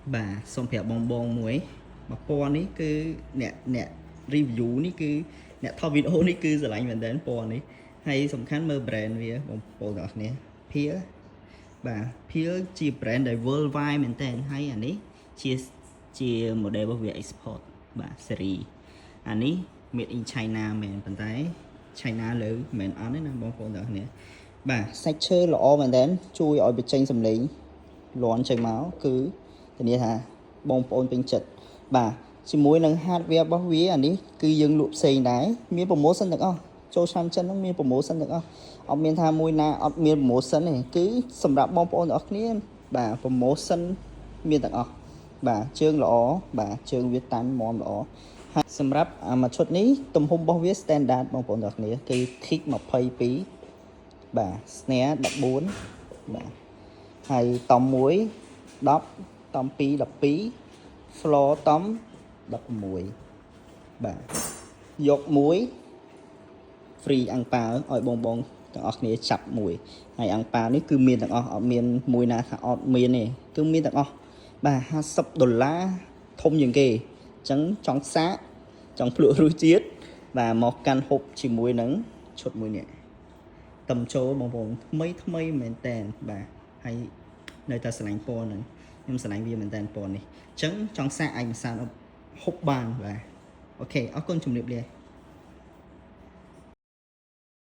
bà xong phèo bong bong muối mà po ní cứ nè review ní cứ nè thao video ní cứ giờ lại mình đến po ní hayสำคัญមើល brand វាបងប្អូនទាំងអស់គ្នាបាទPure ជា brand ដែល worldwide មែនតើហើយអានេះជា model របស់វា export បាទ series អានេះ made in China មែនប៉ុន្តែ China លើមិនអត់ទេណាបងប្អូនទាំងអស់គ្នាបាទសាច់ឈើល្អមែនតើជួយឲ្យបញ្ចេញសម្លេងលាន់ចេញមកគឺធានាថាបងប្អូនពេញចិត្តបាទជាមួយនឹង hardware របស់វាអានេះគឺយើងលក់ផ្សេងដែរមាន promotion ទាំងអស់ចូលឆ្នាំចិនហ្នឹងមាន promotion ទាំងអស់អត់មានថាមួយណាអត់មាន promotion ទេគឺសម្រាប់បងប្អូនទាំងអស់គ្នាបាទ promotion មានទាំងអស់បាទជើងល្អបាទជើងវាតាន់មាំល្អហើយសម្រាប់មួយឈុតនេះទំហំរបស់វា standard បងប្អូនទាំងអស់គ្នាគឺ kick 22បាទ snare 14បាទហើយតំ1 10តំ2 12 floor តំ16បាទយកមួយ free អាំងប៉ាវឲ្យបងទាំងអស់គ្នាចាប់មួយហើយអាំងប៉ាវនេះគឺមានទាំងអស់អត់មានមួយណាថាអត់មានទេគឺមានទាំងអស់បាទ$50ធំជាងគេអញ្ចឹងចង់សាកចង់ភ្លក់រសជាតិបាទមកកាន់ហូបជាមួយនឹងឈុតមួយនេះតំចូលបងប្អូនថ្មីមែនតើបាទហើយនៅតែស្រឡាញ់ពណ៌ហ្នឹងខ្ញុំស្រឡាញ់វាមែនតើពណ៌នេះអញ្ចឹងចង់សាកអាចមិនសាកហូបបានបាទអូខេអរគុណជំរាបលា